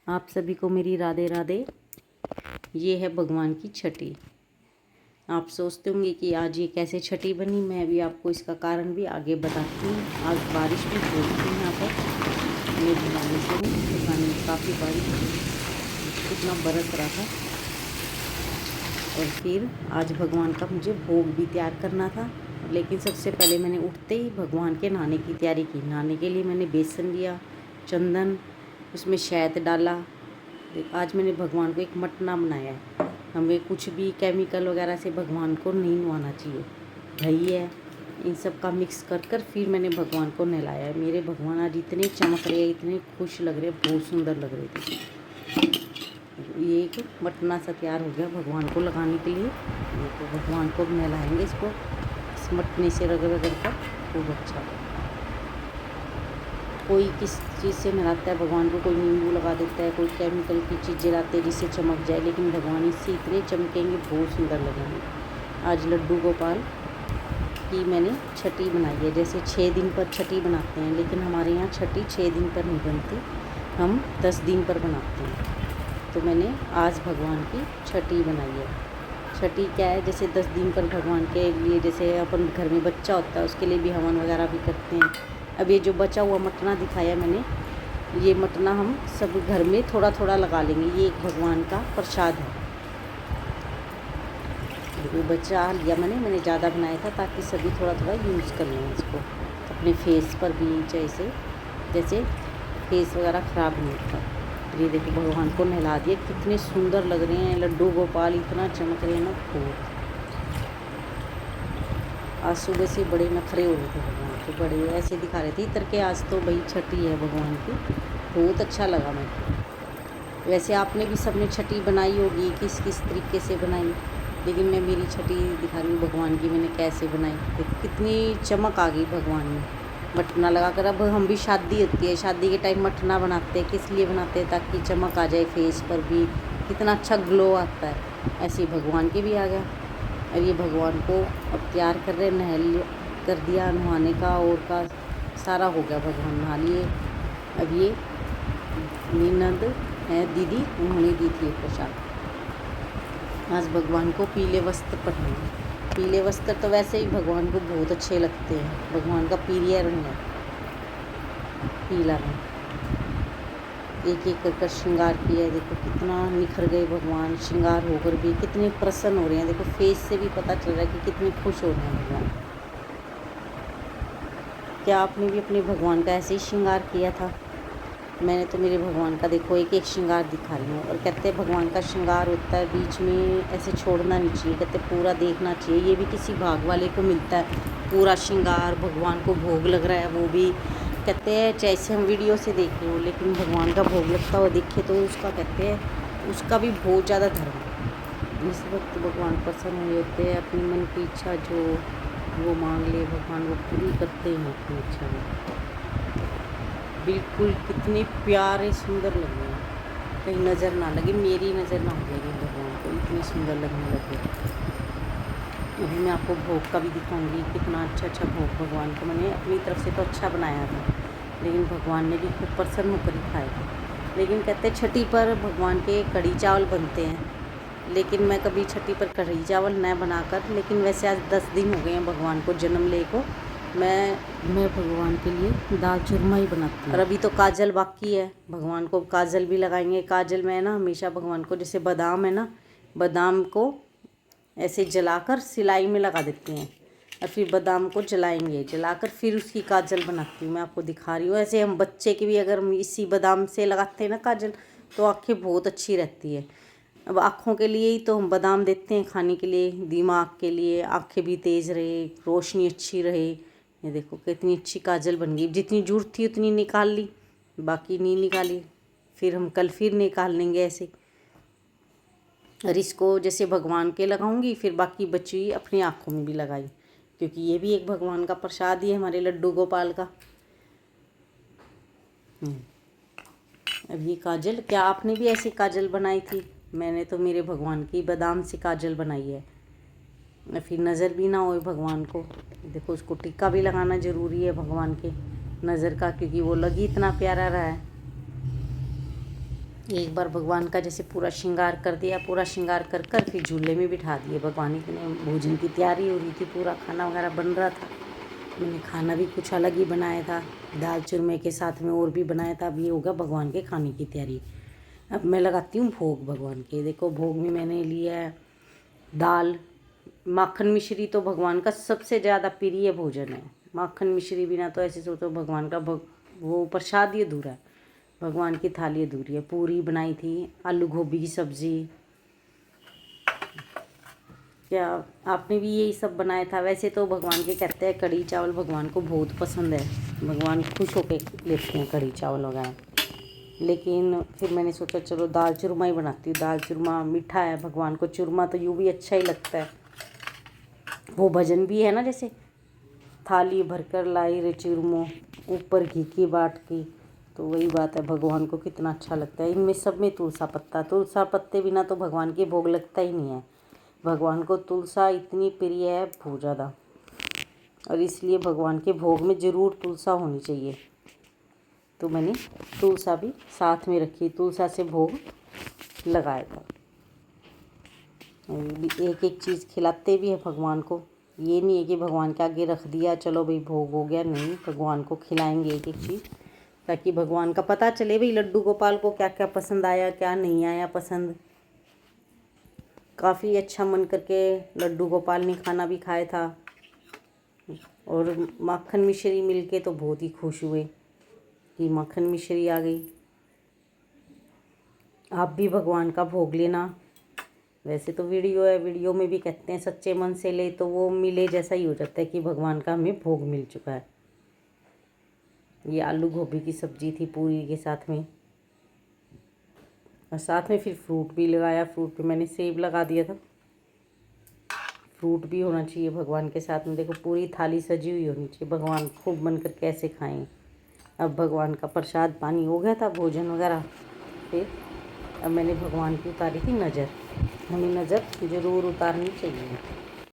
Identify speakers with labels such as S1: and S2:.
S1: आप सभी को मेरी राधे राधे। ये है भगवान की छठी। आप सोचते होंगे कि आज ये कैसे छठी बनी। मैं भी आपको इसका कारण भी आगे बताती हूँ। आज बारिश भी हो रही थी यहाँ पर। मैं भिलाने से हूँ, दुकान में काफ़ी बारिश कितना बरस रहा था। और फिर आज भगवान का मुझे भोग भी तैयार करना था। लेकिन सबसे पहले मैंने उठते ही भगवान के नहाने की तैयारी की। नहाने के लिए मैंने बेसन लिया, चंदन, उसमें शहद डाला। आज मैंने भगवान को एक मटना बनाया है। हमें कुछ भी केमिकल वगैरह से भगवान को नहीं नहलाना चाहिए। दही है, इन सब का मिक्स कर कर फिर मैंने भगवान को नहलाया है। मेरे भगवान आज इतने चमक रहे, इतने खुश लग रहे, बहुत सुंदर लग रहे थे। ये एक मटना सा तैयार हो गया भगवान को लगाने के लिए। तो भगवान को नहलाएंगे इसको इस मटने से रगड़ रगड़ कर खूब अच्छा। कोई किस चीज़ से नहलाता है भगवान को, कोई नींबू लगा देता है, कोई केमिकल की चीज़ें लाते हैं जिससे चमक जाए। लेकिन भगवान इससे इतने चमकेंगे, बहुत सुंदर लगेंगे। आज लड्डू गोपाल की मैंने छठी बनाई है। जैसे 6 दिन पर छठी बनाते हैं, लेकिन हमारे यहाँ छठी 6 दिन पर नहीं बनती, हम 10 दिन पर बनाते हैं। तो मैंने आज भगवान की छठी बनाई है। छठी क्या है, जैसे 10 दिन पर भगवान के लिए, जैसे अपन घर में बच्चा होता है उसके लिए भी हवन वगैरह भी करते हैं। अब ये जो बचा हुआ मटना दिखाया मैंने, ये मटना हम सब घर में थोड़ा थोड़ा लगा लेंगे। ये एक भगवान का प्रसाद है। ये बचा लिया मैंने ज़्यादा बनाया था ताकि सभी थोड़ा थोड़ा यूज़ कर लें इसको अपने फेस पर भी। जैसे फेस वगैरह ख़राब नहीं होता। ये देखो भगवान को नहला दिए, कितने सुंदर लग रहे हैं लड्डू गोपाल, इतना चमक रहे हैं ना बहुत। आज सुबह से बड़े नखरे हो रहे थे भगवान के, बड़े ऐसे दिखा रहे थे इतर के। आज तो भाई छठी है भगवान की, बहुत अच्छा लगा मैं। वैसे आपने भी सबने छठी बनाई होगी, किस किस तरीके से बनाई, लेकिन मैं मेरी छठी दिखा रही हूँ भगवान की मैंने कैसे बनाई। देखो कितनी चमक आ गई भगवान में मटना लगा कर। अब हम भी शादी होती है, शादी के टाइम मटना बनाते हैं, किस लिए बनाते हैं, ताकि चमक आ जाए फेस पर भी, कितना अच्छा ग्लो आता है। ऐसे ही भगवान के भी आ गया। और ये भगवान को अब तैयार कर रहे, कर दिया नहाने का और का सारा हो गया, भगवान नहा लिए। अब ये ननद है दीदी, उन्होंने दी थी प्रसाद। आज भगवान को पीले वस्त्र पहनाए। पीले वस्त्र तो वैसे ही भगवान को बहुत अच्छे लगते हैं। भगवान का पीलिया रंग है, पीला रंग। एक एक कर श्रृंगार किया है। देखो कितना निखर गए भगवान, श्रृंगार होकर भी कितने प्रसन्न हो रहे हैं। देखो फेस से भी पता चल रहा है कि कितने खुश हो रहे हैं भगवान। क्या आपने भी अपने भगवान का ऐसे ही श्रृंगार किया था? मैंने तो मेरे भगवान का देखो एक एक श्रृंगार दिखा रही हूँ। और कहते हैं भगवान का श्रृंगार होता है, बीच में ऐसे छोड़ना नहीं चाहिए, कहते पूरा देखना चाहिए। ये भी किसी भाग वाले को मिलता है पूरा श्रृंगार, भगवान को भोग लग रहा है वो भी। कहते हैं जैसे हम वीडियो से देख रहे हो, लेकिन भगवान का भोग लगता हुआ दिखे तो उसका कहते हैं उसका भी बहुत ज़्यादा धर्म है। इस वक्त भगवान प्रसन्न हुए होते हैं, अपनी मन की इच्छा जो वो मांग ले भगवान वो पूरी करते हैं अपनी इच्छा में। बिल्कुल कितने प्यारे सुंदर लग रहे हैं, कहीं नज़र ना लगे, मेरी नज़र ना हो जाएगी भगवान को, इतने सुंदर लगने लगे। अभी मैं आपको भोग का भी दिखाऊंगी, कितना अच्छा अच्छा भोग भगवान को मैंने अपनी तरफ से तो अच्छा बनाया था, लेकिन भगवान ने भी खूब प्रसन्न होकर ही खाए थे। लेकिन कहते हैं छठी पर भगवान के कढ़ी चावल बनते हैं, लेकिन मैं कभी छठी पर कढ़ी चावल न बनाकर, लेकिन वैसे आज 10 दिन हो गए हैं भगवान को जन्म ले को, मैं भगवान के लिए दाल चूरमा ही बनाती हूँ। और अभी तो काजल बाकी है, भगवान को काजल भी लगाएंगे। काजल मैं ना हमेशा भगवान को, जैसे बादाम है ना, बादाम को ऐसे जलाकर सिलाई में लगा देते हैं और फिर बादाम को जलाएंगे, जलाकर फिर उसकी काजल बनाती हूँ। मैं आपको दिखा रही हूँ। ऐसे हम बच्चे की भी अगर हम इसी बादाम से लगाते हैं ना काजल, तो आँखें बहुत अच्छी रहती है। अब आँखों के लिए ही तो हम बादाम देते हैं खाने के लिए, दिमाग के लिए, आँखें भी तेज़ रहे, रोशनी अच्छी रहे। ये देखो कितनी अच्छी काजल बन गई। जितनी जरूरत थी उतनी निकाल ली, बाकी नहीं निकाली, फिर हम कल फिर निकाल लेंगे ऐसे। और इसको जैसे भगवान के लगाऊंगी, फिर बाकी बची हुई अपनी आँखों में भी लगाई, क्योंकि ये भी एक भगवान का प्रसाद ही है हमारे लड्डू गोपाल का। अब ये काजल, क्या आपने भी ऐसी काजल बनाई थी? मैंने तो मेरे भगवान की बादाम से काजल बनाई है, फिर नज़र भी ना हो भगवान को। देखो उसको टीका भी लगाना ज़रूरी है भगवान के नज़र का, क्योंकि वो लगी इतना प्यारा रहा है। एक बार भगवान का जैसे पूरा श्रृंगार कर दिया, पूरा श्रृंगार कर कर फिर झूले में बिठा दिए भगवान ने। भोजन की तैयारी हो रही थी, पूरा खाना वगैरह बन रहा था। मैंने खाना भी कुछ अलग ही बनाया था, दाल चूरमे के साथ में और भी बनाया था। अब ये होगा भगवान के खाने की तैयारी। अब मैं लगाती हूँ भोग भगवान के। देखो भोग में मैंने लिया है दाल। माखन मिश्री तो भगवान का सबसे ज़्यादा प्रिय भोजन है। माखन मिश्री बिना तो ऐसे सोचो भगवान का वो प्रसाद ही अधूरा है, भगवान की थाली अधूरी है। पूरी बनाई थी, आलू गोभी की सब्ज़ी। क्या आपने भी यही सब बनाया था? वैसे तो भगवान के कहते हैं कढ़ी चावल भगवान को बहुत पसंद है, भगवान खुश होकर लेते हैं कढ़ी चावल वगैरह। लेकिन फिर मैंने सोचा चलो दाल चूरमा ही बनाती हूँ। दाल चूरमा मीठा है, भगवान को चूरमा तो यूँ भी अच्छा ही लगता है। वो भजन भी है ना, जैसे थाली भरकर लाई रे चूरमो, ऊपर घी की बाट की। तो वही बात है, भगवान को कितना अच्छा लगता है। इनमें सब में तुलसा पत्ता, तुलसा पत्ते बिना तो भगवान के भोग लगता ही नहीं है। भगवान को तुलसा इतनी प्रिय है बहुत ज़्यादा, और इसलिए भगवान के भोग में ज़रूर तुलसा होनी चाहिए। तो मैंने तुलसा भी साथ में रखी, तुलसा से भोग लगाया था। एक एक चीज़ खिलाते भी है भगवान को। ये नहीं है कि भगवान के आगे रख दिया चलो भाई भोग हो गया, नहीं, भगवान को खिलाएंगे एक एक चीज़, ताकि भगवान का पता चले भाई लड्डू गोपाल को क्या क्या पसंद आया, क्या नहीं आया पसंद। काफ़ी अच्छा मन करके लड्डू गोपाल ने खाना भी खाया था, और माखन मिश्री मिलके तो बहुत ही खुश हुए कि माखन मिश्री आ गई। आप भी भगवान का भोग लेना। वैसे तो वीडियो है, वीडियो में भी कहते हैं सच्चे मन से ले तो वो मिले जैसा ही हो जाता है कि भगवान का हमें भोग मिल चुका है। ये आलू गोभी की सब्ज़ी थी पूरी के साथ में, और साथ में फिर फ्रूट भी लगाया। फ्रूट पे मैंने सेब लगा दिया था। फ्रूट भी होना चाहिए भगवान के साथ में। देखो पूरी थाली सजी हुई होनी चाहिए, भगवान खूब मन कर कैसे खाएं। अब भगवान का प्रसाद पानी हो गया था, भोजन वगैरह। फिर अब मैंने भगवान की उतारी थी नज़र। हमें नज़र ज़रूर उतारनी चाहिए।